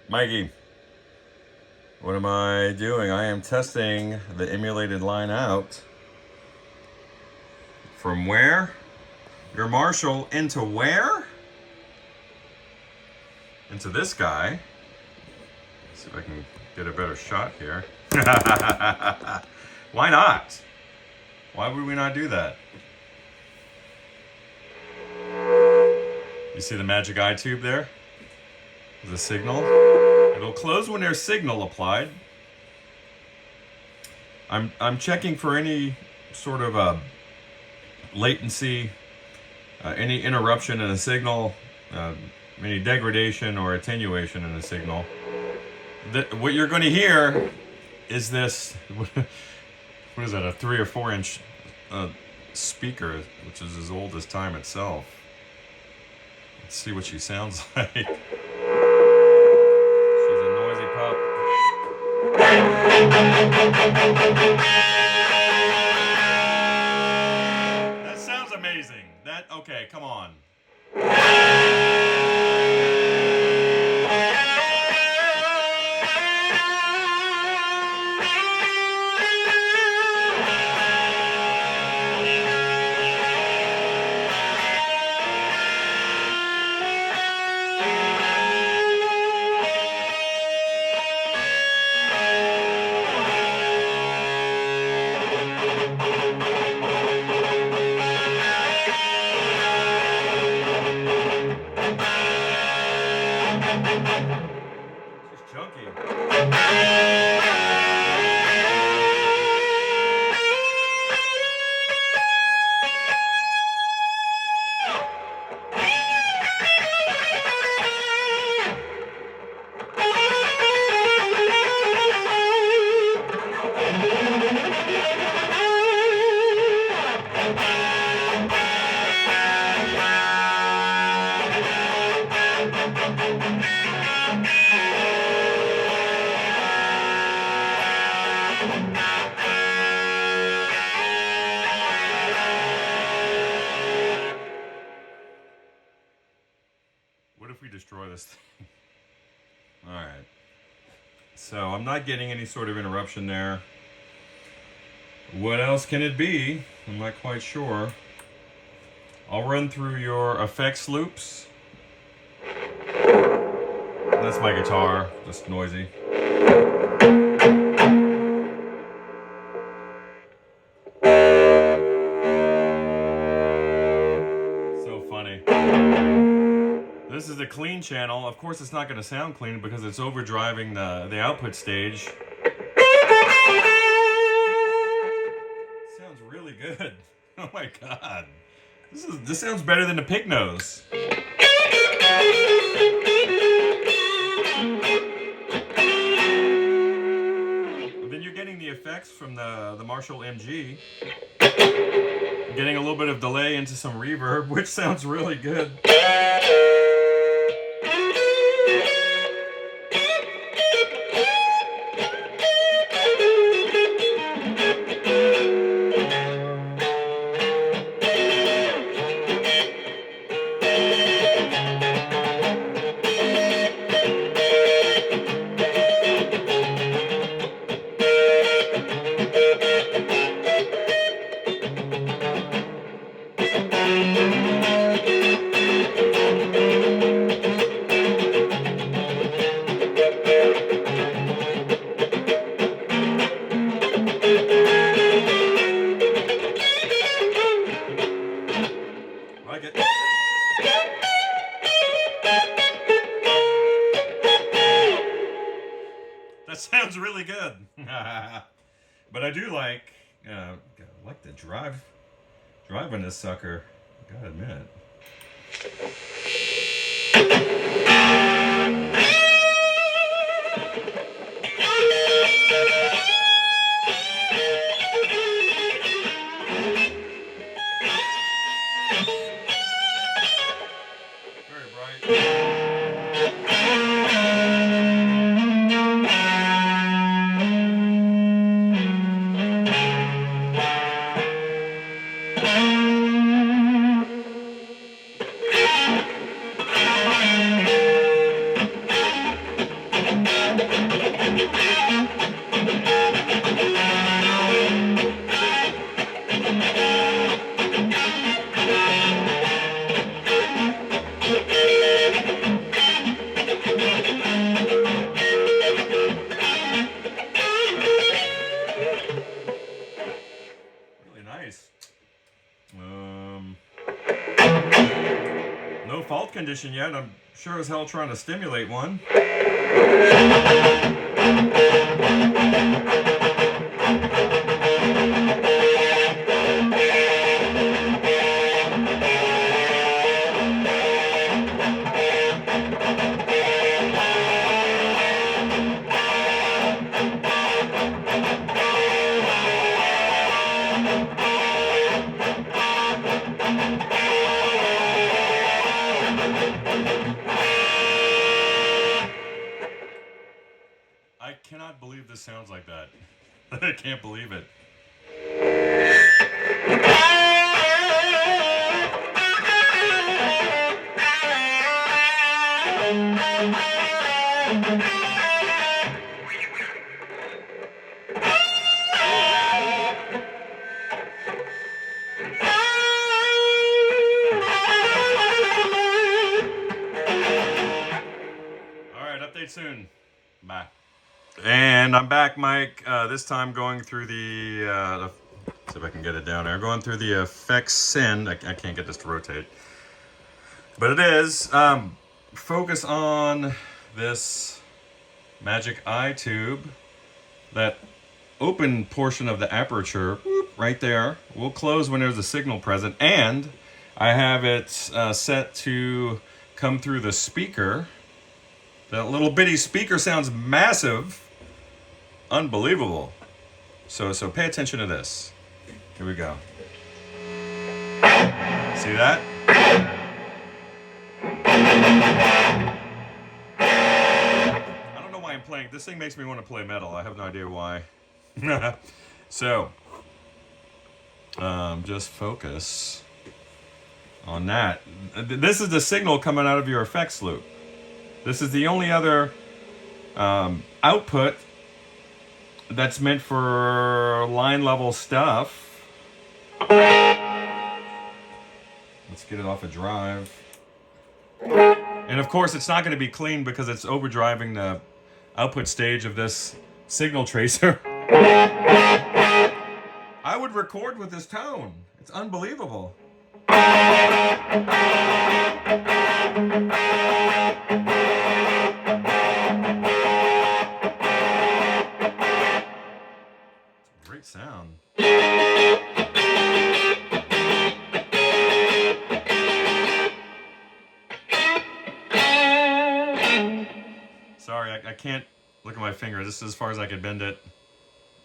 Mikey, what am I doing? I am testing the emulated line out. From where? Your Marshall into where? Into this guy. Let's see if I can get a better shot here. Why not? Why would we not do that? You see the magic eye tube there? The signal. It'll close when there's signal applied. I'm checking for any sort of latency, any interruption in a signal, any degradation or attenuation in a signal. What you're going to hear is this. What is that? A 3 or 4 inch speaker, which is as old as time itself. Let's see what she sounds like. She's a noisy pup. That sounds amazing. Okay, come on. What if we destroy this thing? Alright. So I'm not getting any sort of interruption there. What else can it be? I'm not quite sure. I'll run through your effects loops. That's my guitar, just noisy. So funny. This is a clean channel. Of course it's not going to sound clean because it's overdriving the output stage. Sounds really good. Oh my god. This sounds better than the pig nose. But then you're getting the effects from the Marshall MG. Getting a little bit of delay into some reverb, which sounds really good. Sounds really good. But I do like the drive on this sucker, gotta admit. Very bright. condition yet. I'm sure as hell trying to stimulate one. I cannot believe this sounds like that. I can't believe it. Alright, update soon. Bye. And I'm back, Mike. This time going through the see if I can get it down there. Going through the FX-951. I can't get this to rotate, but it is. Focus on this magic eye tube. That open portion of the aperture, whoop, right there, will close when there's a signal present, and I have it set to come through the speaker. That little bitty speaker sounds massive. Unbelievable. So pay attention to this. Here we go. See that? I don't know why I'm playing. This thing makes me want to play metal. I have no idea why. So, just focus on that. This is the signal coming out of your effects loop. This is the only other output that's meant for line level stuff. Let's get it off a drive. And of course, it's not going to be clean because it's overdriving the output stage of this signal tracer. I would record with this tone. It's unbelievable. Great sound. Sorry, I can't look at my finger. This is as far as I could bend it.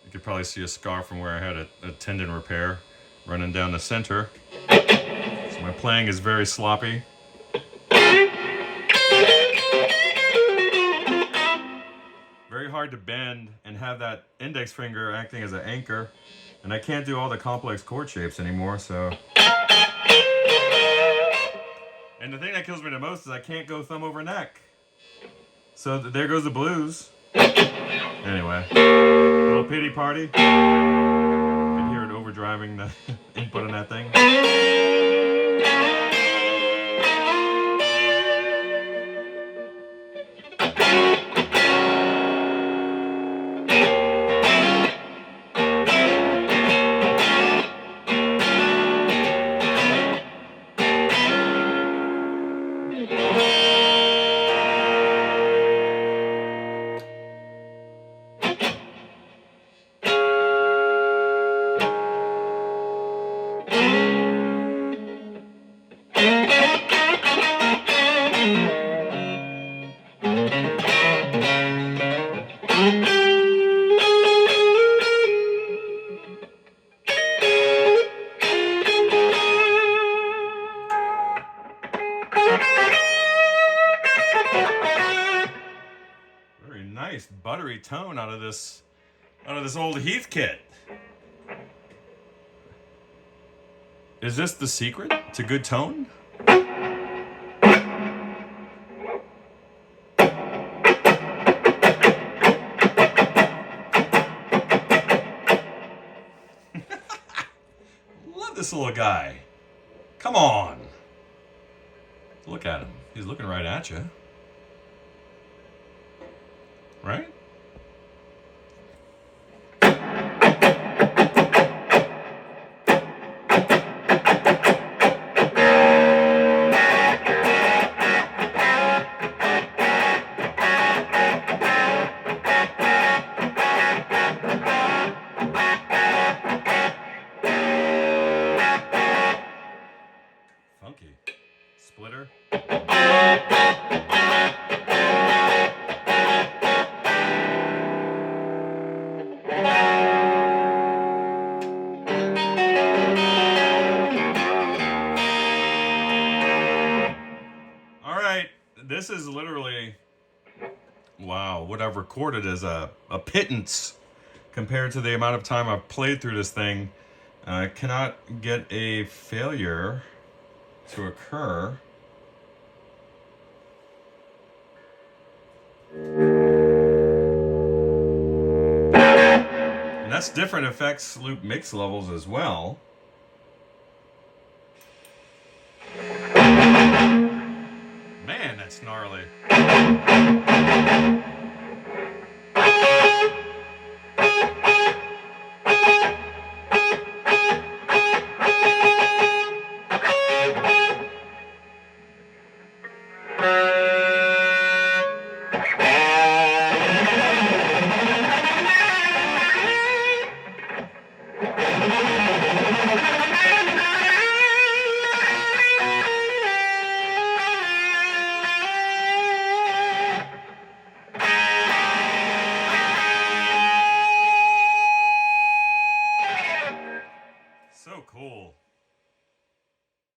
You could probably see a scar from where I had a tendon repair running down the center. So my playing is very sloppy. Very hard to bend and have that index finger acting as an anchor. And I can't do all the complex chord shapes anymore, so. And the thing that kills me the most is I can't go thumb over neck. So there goes the blues. Anyway, little pity party. You can hear it overdriving the input on that thing. Nice buttery tone out of this old Heathkit. Is this the secret to good tone? Love this little guy. Come on. Look at him. He's looking right at you. Right? this is literally, wow, what I've recorded is a pittance compared to the amount of time I've played through this thing. I cannot get a failure to occur. And that's different effects loop mix levels as well. Man, that's gnarly.